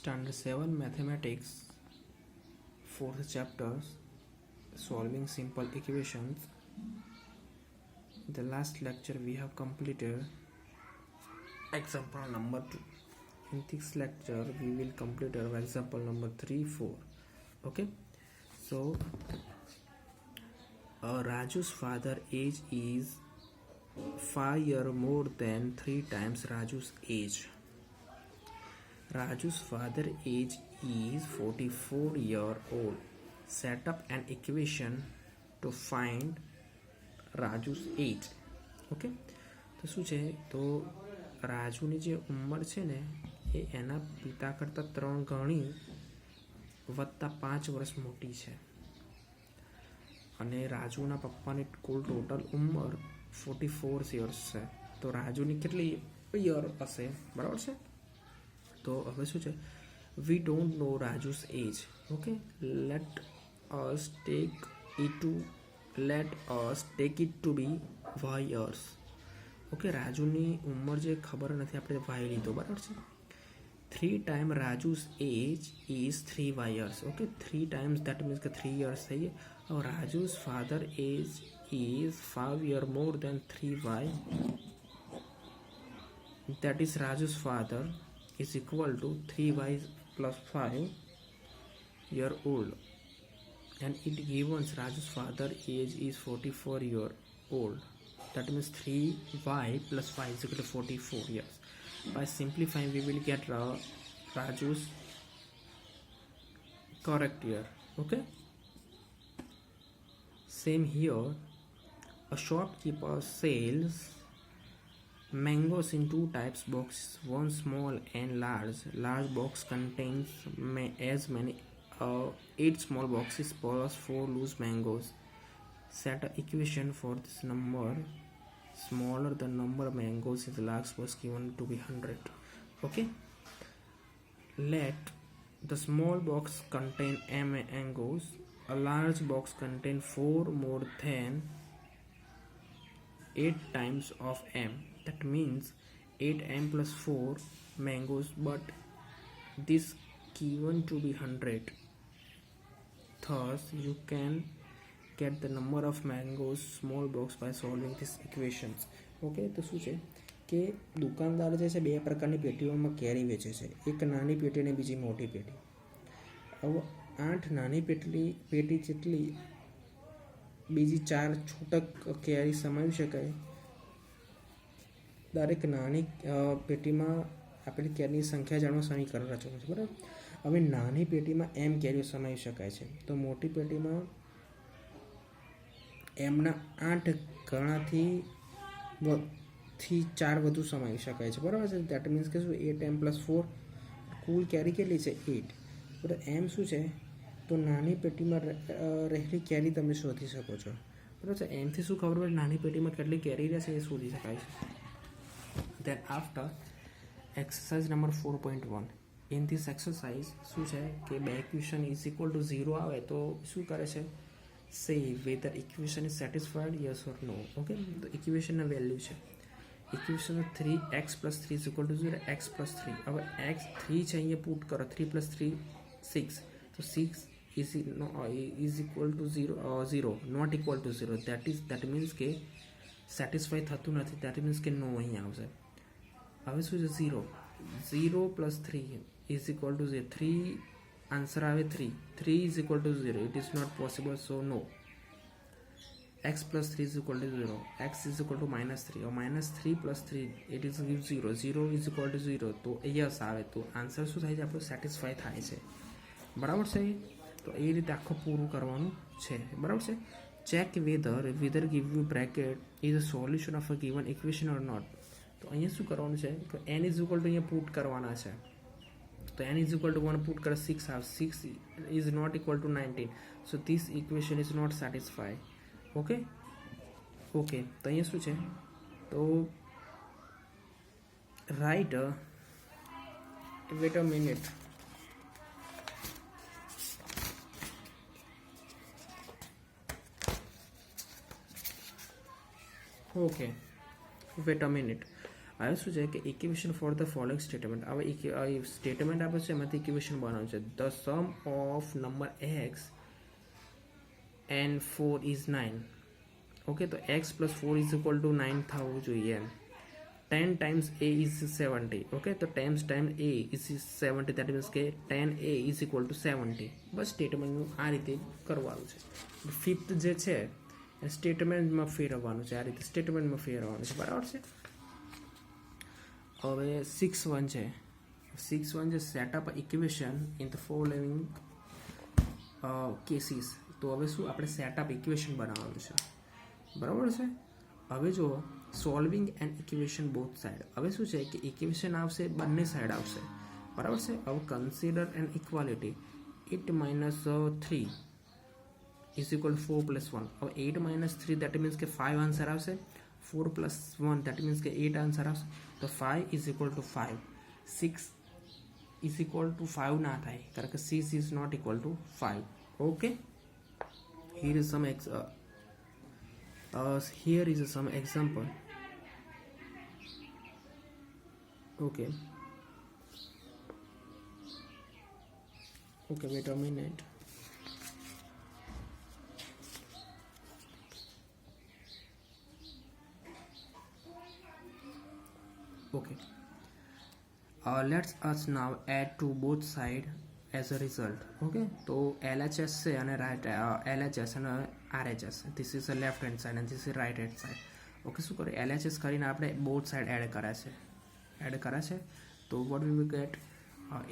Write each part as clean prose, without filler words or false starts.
Standard 7 Mathematics, 4th chapter, solving simple equations. The last lecture we have completed example number 2. In this lecture we will complete our example number 3, 4. Okay, so Raju's father age is 5 years more than 3 times Raju's age. Raju's father age is 44 years old. Set up an equation to find Raju's age. Okay, તો શું છે, તો રાજુની જે ઉંમર છે ને એ એના પિતા કરતાં 3 ગણી વત્તા 5 વર્ષ મોટી છે અને રાજુના પપ્પાની કુલ ટોટલ ઉંમર 44 યર્સ છે. તો રાજુની કેટલી યર હશે, બરાબર છે? તો હવે શું છે, we don't know Raju's age. Okay, let us take it to be Y years. Okay, રાજુની ઉંમર જે ખબર નથી, આપણે વાય લીધો, બરાબર છે? 3 time Raju's age is 3 Y years. Okay, 3 times that means કે 3 યર્સ થઈ ગયા. હવે Raju's father age is 5 years more than 3 Y, that is Raju's father is equal to 3y plus 5 year old, and it gives Raju's father age is 44 year old. That means 3y plus 5 is equal to 44 years. By simplifying we will get Raju's correct year. Okay, same here. A shopkeeper sells mangoes in 2 types boxes, one small and large. Large box contains as many 8 small boxes plus 4 loose mangoes. Set an equation for this number. Smaller the number of mangoes in the large box given to be 100. Okay, let the small box contain m mangoes. A large box contain 4 more than 8 times of m. That means 8m plus 4 mangoes, but this given to be 100. Thus you can get the number of mangoes small box by solving these equations. Okay, તો શું છે કે દુકાનદાર જે છે 2 પ્રકારની પેટીઓમાં કેરી વેચે છે, એક નાની પેટી અને બીજી મોટી પેટી. હવે 8 નાની પેટી જેટલી બીજી 4 છૂટક કેરી સમાવી શકાય. દરેક નાની પેટીમાં આપેલી કેરીની સંખ્યા જાણવા સમીકરણ રચવાનું છે, બરાબર? હવે નાની પેટીમાં એમ કેરીઓ સમાવી શકાય છે, તો મોટી પેટીમાં એમના 8 ગણાથી 4 વધુ સમાવી શકાય છે, બરાબર છે? દેટ મીન્સ કે શું, 8m plus 4 કુલ કેરી કેટલી છે? 8. બરાબર, એમ શું છે, તો નાની પેટીમાં રહેલી કેરી તમે શોધી શકો છો, બરાબર છે? એમથી શું ખબર પડે નાની પેટીમાં કેટલી કેરી રહેશે એ શોધી શકાય છે. Then after exercise number 4.1. In this exercise શું છે કે બે ઇક્વેશન ઇઝ ઇક્વલ ટુ 0 આવે તો શું કરે છે, say whether equation is satisfied, yes or no. Okay, તો ઇક્વેશનના વેલ્યુ છે, equation 3x plus 3 is equal to 0, x plus 3. હવે x 3 છે, અહીંયા પુટ કરો, 3 plus 3 6, તો 6 is equal to 0, not equal to 0. that means કે સેટિસ્ફાઈ થતું નથી, that means કે નો અહીંયા આવશે. હવે શું છે, 0 plus 3 is equal to 0. 3 answer આવે 3 is equal to 0. It is not possible, so no. X plus 3 is equal to 0. X is equal to minus 3, or minus 3 plus 3 it is give 0. 0 is equal to 0, તો yes આવે, તો answer શું થાય છે, આપણું satisfy થાય છે, બરાબર છે? તો એ રીતે આખું પૂરું કરવાનું છે, બરાબર છે? Check whether give you bracket is a solution of a given equation or not. તો અહીંયા શું કરવાનું છે કે n is equal to અહીંયા પુટ કરવાના છે, તો n is equal to 1 put કરે, 6 આવે, 6 is not equal to 19, so this equation is not satisfied. Okay, તો અહીંયા શું છે, તો right, wait a minute. Okay, wait a minute. હવે શું છે કે equation for the following statement. હવે સ્ટેટમેન્ટ આપે છે એમાંથી ઇક્વેશન બનાવવાનું છે. The sum of number X and 4 is 9. Okay, તો X plus 4 is equal to 9 થવું જોઈએ એમ. 10 times a is 70. Okay, તો 10 times a is 70, that means કે 10a is equal to 70. બસ સ્ટેટમેન્ટનું આ રીતે કરવાનું છે. ફિફ્થ જે છે એ સ્ટેટમેન્ટમાં ફેરવવાનું છે, આ રીતે સ્ટેટમેન્ટમાં ફેરવવાનું છે, બરાબર છે. હવે 6.1 છે. 6.1 છે setup equation in the following cases. તો હવે શું આપણે સેટઅપ ઇક્વેશન બનાવવાનું છે, બરાબર છે. હવે જો solving and equation both side. હવે શું છે કે ઇક્વેશન આવશે બંને સાઈડ આવશે, બરાબર છે. હવે consider and equality 8 minus 3 is equal to 4 plus 1. હવે 8 minus 3 that means કે 5 આન્સર આવશે. 4 plus 1 that means કે 8 આન્સર આવશે. તો 5 is equal to 5. 6 is equal to 5 ના થાય કારણ કે 6 is not equal to 5. Okay, here is some example. Okay, wait a minute. Okay, let's us now add to both side as a result. Okay, તો LHS છે અને LHS અને RHS. This is the left hand side and this is right hand side. Okay, શું કરે LHS કરીને આપણે both side add કરે છે. તો what we will get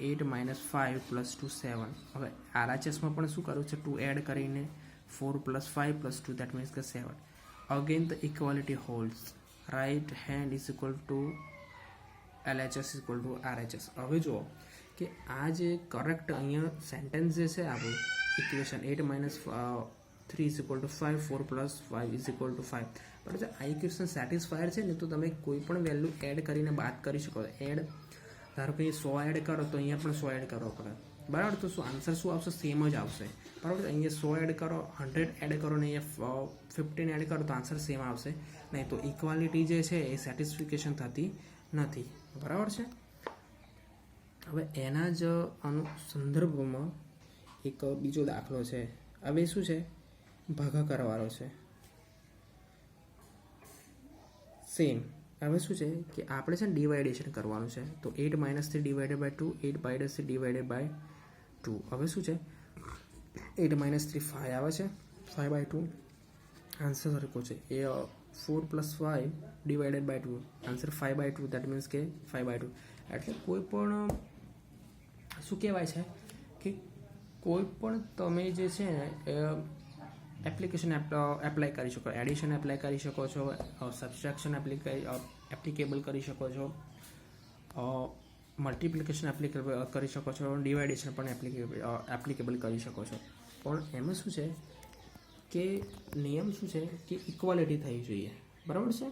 8 minus 5 plus 2 7. હવે RHSમાં પણ શું કરવું છે 2 એડ કરીને 4 plus 5 plus 2 that means કે 7. Again the equality holds. Right hand is equal to LHS is equal to RHS. હવે જુઓ કે આ જે કરેક્ટ અહીંયા સેન્ટેન્સ જે છે આપણું equation 8 minus 3 is equal to 5, 4 plus 5 is equal to 5. બરાબર છે. આ ઇક્વેશન સેટિસ્ફાઈડ છે ને તો તમે કોઈ પણ વેલ્યુ એડ કરીને બાદ કરી શકો. એડ ધારો કે 100 એડ કરો તો અહીંયા પણ 100 એડ કરવો પડે, બરાબર. તો શું આન્સર શું આવશે? સેમ જ આવશે, બરાબર. અહીંયા 100 એડ કરો, 100 એડ કરો ને અહીંયા 15 એડ કરો તો આન્સર સેમ આવશે નહીં. તો ઇક્વાલિટી જે છે એ સેટિસ્ફિકેશન થતી નથી, બરાબર છે. હવે એના જ સંદર્ભમાં એક બીજો દાખલો છે. હવે શું છે ભાગાકારવાળો છે સેમ. હવે શું છે કે આપણે છે ને ડિવાઇડેશન કરવાનું છે. તો 8 minus 3 divided by 2, 8 minus 3 divided by 2. હવે શું છે 8 minus 3 5 આવે છે, 5 by 2 આન્સર સરખો છે. એ 4 plus 5 divided by 2 answer 5 by 2 that means કે 5 by 2. એટલે કોઈ પણ શું કહેવાય છે કે કોઈ પણ તમે જે છે ને એપ્લિકેશન એપ્લાય કરી શકો. એડિશન એપ્લાય કરી શકો છો, સબસ્ટ્રેક્શન એપ્લિકેબલ કરી શકો છો, મલ્ટિપ્લિકેશન એપ્લિકેબલ કરી શકો છો, ડિવાઇડેશન પણ એપ્લિકેબલ કરી શકો છો. પણ એમાં શું છે કે નિયમ શું છે કે ઇક્વાલિટી થવી જોઈએ, બરાબર છે.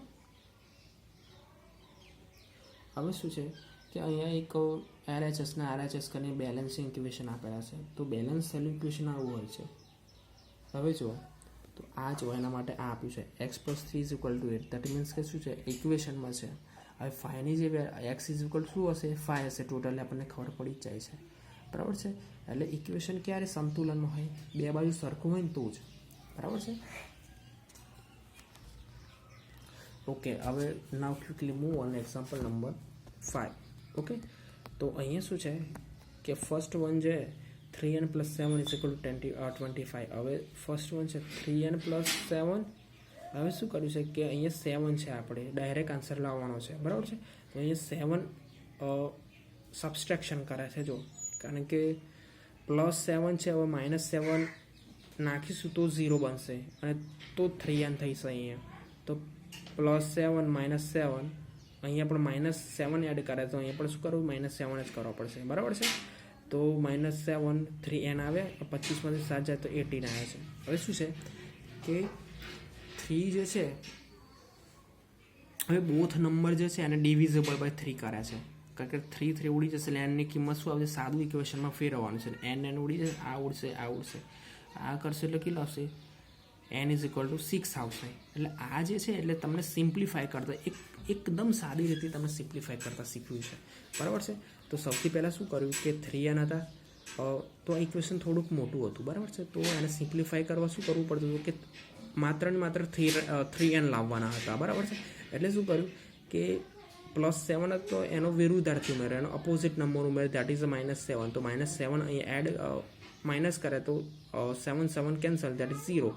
હવે શું છે કે અહીંયા એક LHS ને RHS કરીને બેલેન્સિંગ ઇક્વેશન આપેલા છે. તો બેલેન્સ ઇક્વેશન આવું હોય છે. હવે જુઓ તો આ જો એના માટે આ આપ્યું છે x plus 3 is equal to 8. That means કે શું છે ઇક્વેશનમાં છે. હવે 5ની જે x is equal to શું હશે 5 હશે. ટોટલી આપણને ખબર પડી જ જાય છે, બરાબર છે. એટલે ઇક્વેશન ક્યારે સંતુલનમાં હોય? બે બાજુ સરખું હોય ને તો જ, બરાબર છે. ઓકે, હવે now quickly move on example number 5. Okay, તો અહીંયા શું છે કે ફર્સ્ટ વન છે 3n plus 7 is equal to 25. હવે ફર્સ્ટ વન છે 3n plus 7. હવે શું કર્યું છે કે અહીંયા 7 છે, આપણે ડાયરેક્ટ આન્સર લાવવાનો છે, બરાબર છે. તો અહીંયા 7 સબસ્ટ્રેક્શન કરે છે જો, કારણ કે +7 છે. હવે -7 નાખીશું તો 0 બનશે અને તો 3n થઈશે અહીંયા. તો +7 -7 અહીંયા પણ -7 એડ કરે તો અહીંયા પણ શું કરવું -7 જ કરવો પડશે, બરાબર છે. તો -7 3n આવે, 25માંથી 7 જાય તો 18 આવે છે. હવે શું છે કે 3 જે છે હવે બોથ નંબર જે છે એને ડિવિઝેબલ બાય 3 કરે છે, કારણ કે 3 ઉડી જશે એટલે એનની કિંમત શું આવશે સાદું ઇક્વેશનમાં ફેરવવાનું છે. n ઉડી જશે, આ ઉડશે, આ કરશે એટલે કેટલું આવશે n ઇઝ ઇક્વલ ટુ 6 આવશે. એટલે આ જે છે એટલે તમને સિમ્પ્લિફાય કરતા એકદમ સાદી રીતે તમને સિમ્પ્લિફાય કરતા શીખવ્યું છે, બરાબર છે. તો સૌથી પહેલાં શું કર્યું કે 3n હતા, તો આ ઇક્વેશન થોડુંક મોટું હતું, બરાબર છે. તો એને સિમ્પ્લિફાય કરવા શું કરવું પડતું હતું કે માત્ર ને માત્ર 3n લાવવાના હતા, બરાબર છે. એટલે શું કર્યું કે +7 હતો એનો વિરુદ્ધાર્થી ઉમેર્યો, એનો અપોઝિટ નંબર ઉમેર્યો, દેટ ઇઝ -7. તો -7 અહીં એડ માઇનસ કરે તો 7 7 cancel, that is 0.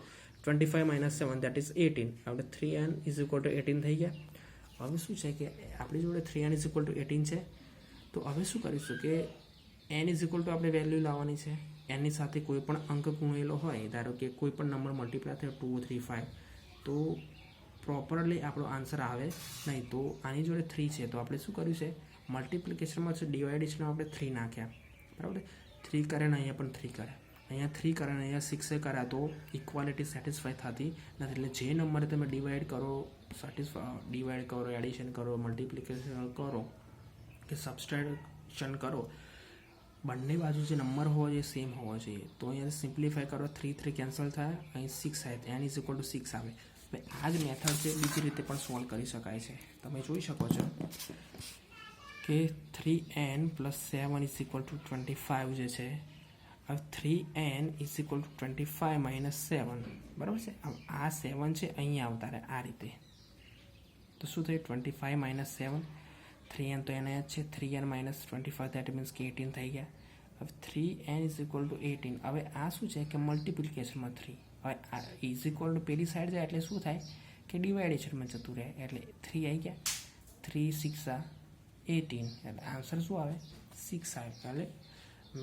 25 - 7 that is 18. આપણે 3n ઇઝ ઇક્વલ ટુ 18 થઈ ગયા. હવે શું છે કે આપણી જોડે 3n ઇઝ ઇક્વલ ટુ 18 છે. તો હવે શું કરીશું કે n ઇઝ ઇક્વલ ટુ આપણે વેલ્યુ લાવવાની છે. એની સાથે કોઈ પણ અંક ગુણેલો હોય, ધારો કે કોઈ પણ નંબર મલ્ટીપ્લાય થયો 2 3 5, તો પ્રોપરલી આપણો આન્સર આવે નહીં. તો આની જોડે 3 છે, તો આપણે શું કર્યું છે મલ્ટિપ્લિકેશનમાં છે ડિવાઇડેશનમાં આપણે 3 નાખ્યા, બરાબર. 3 કરે ને અહીંયા પણ 3 કરે, અહીંયા 3 કરે ને અહીંયા 6 કર્યા, તો ઇક્વાલિટી સેટિસ્ફાય થતી નથી. એટલે જે નંબરે તમે ડિવાઈડ કરો, એડિશન કરો, મલ્ટિપ્લિકેશન કરો કે સબસ્ટ્રેક્શન કરો, બંને બાજુ જે નંબર હોવો જોઈએ સેમ હોવો જોઈએ. તો અહીંયા સિમ્પ્લિફાય કરો, 3 3 કેન્સલ થાય, અહીં 6 આવે, n ઇઝ ઇક્વલ ટુ 6 આવે. હવે આ જ મેથડ છે બીજી રીતે પણ સોલ્વ કરી શકાય છે. તમે જોઈ શકો છો કે 3n + 7 ઇઝ ઇક્વલ ટુ 25 જે છે. હવે 3n ઇઝ ઇક્વલ ટુ 25 - 7, બરાબર છે. આ 7 છે અહીંયા આવતા રહે આ રીતે, તો શું થયું 25 - 7, 3n તો એના જ છે, 3n - 25 દેટ મીન્સ કે 18 થઈ ગયા. હવે 3n ઇઝ ઇક્વલ ટુ 18. હવે આ શું છે કે મલ્ટિપ્લિકેશનમાં 3, હવે આ ઇઝ ઇક્વલ ટુ પેલી સાઈડ જાય એટલે શું થાય કે ડિવાઇડેશનમાં જતું રહે, એટલે 3 આવી ગયા. 3 6 18, એટલે આન્સર શું આવે 6 આવે. એટલે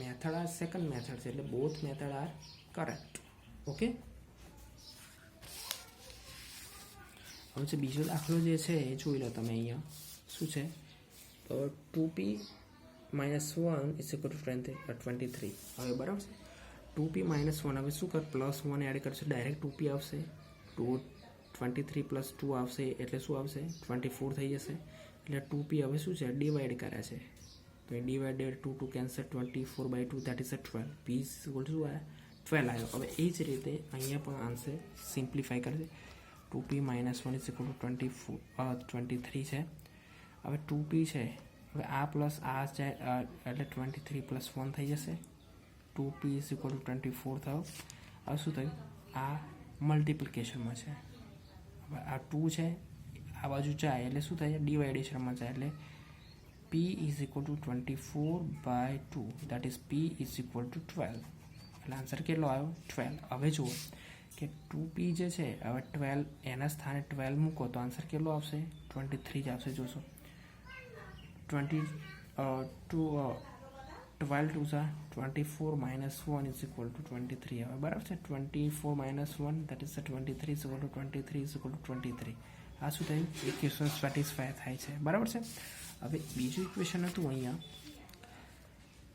મેથડ આ સેકન્ડ મેથડ છે, એટલે both method are correct. Okay. હવે જે બીજો દાખલો જે છે એ જોઈ લો તમે. અહીંયા શું છે તો 2p - 1 ઇઝ ઇક્વલ ટુ 23. હવે બરાબર છે 2p - 1, હવે શું કર +1 એડ કરશે, ડાયરેક્ટ 2p આવશે. 23 + 2 આવશે એટલે શું આવશે 24 થઈ જશે. એટલે 2p હવે શું છે ડિવાઈડ કરે છે, તો એ divided 2 2 cancel, 24/2 that is 12. p is equal to શું આવ્યા 12 આવ્યો. હવે એ જ રીતે અહીંયા પણ આન્સર સિમ્પ્લિફાય કરશે. 2p - 1 ઇઝ ઇક્વલ ટુ 23 છે. હવે 2p છે, હવે આ પ્લસ આ જાય એટલે 23 + 1 થઈ જશે. 2p ઇઝ ઇક્વલ ટુ 24 થયો. હવે શું થયું આ મલ્ટિપ્લિકેશનમાં છે. હવે આ 2 છે આ બાજુ જાય એટલે શું થાય ડિવાઇડેશનમાં જાય, એટલે p is equal two 24/2 that is p is equal two 12. એટલે આન્સર કેટલો આવ્યો 12. હવે જુઓ કે 2p જે છે હવે 12 એના સ્થાને 12 મૂકો તો આન્સર કેટલો આવશે 23 જ આવશે. જોશો 12 2 24 - 1 ઇઝ ઇક્વલ ટુ 23 આવે, બરાબર છે. 24 - 1 that is 23 is equal two 23 is equal two 23. આ શું થયું ઇક્વેશન સેટિસ્ફાય થાય છે, બરાબર છે. હવે બીજું ઇક્વેશન હતું અહીંયા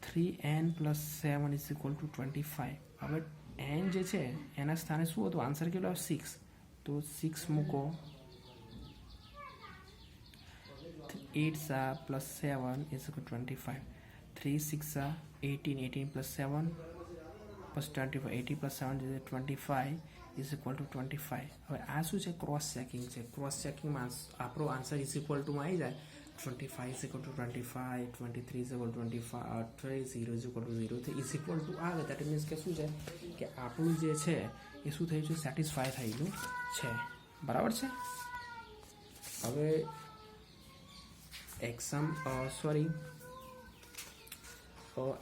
3n + 7 ઇઝ ઇક્વલ ટુ 25. હવે n જે છે એના સ્થાને શું હતું આન્સર કેટલો આવે 6, તો 6 મૂકો. 8 + 7 is equal two 25. 3 6 18, 18 + 7 + 25, 80 + 7 is 25 is equal two 25. હવે આ શું છે ક્રોસ ચેકિંગ છે. ક્રોસ ચેકિંગમાં આપણો આન્સર ઇઝ ઇક્વલ ટુમાં આવી જાય 25 is equal two 25, 23 is equal two 25, 0 is equal two 0 is equal two આવે. દેટ મીન્સ કે શું છે કે આપણું જે છે એ શું થયું છે સેટિસ્ફાય થયેલું છે, બરાબર છે. હવે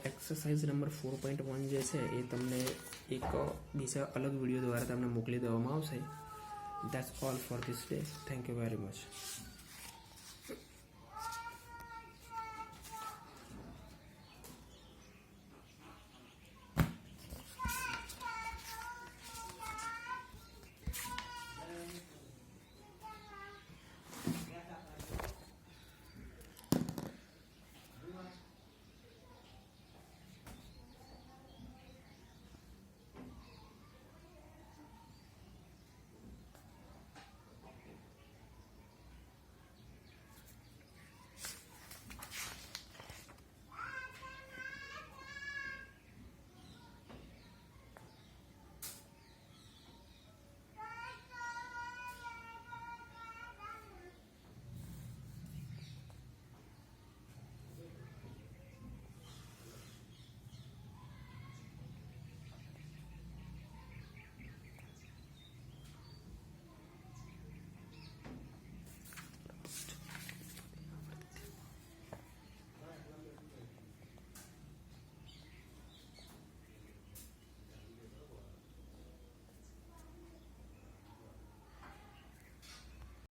એક્સરસાઇઝ નંબર 4.1 જે છે એ તમને એક બીજા અલગ વિડીયો દ્વારા તમને મોકલી દેવામાં આવશે. That's all for this day. Thank you very much.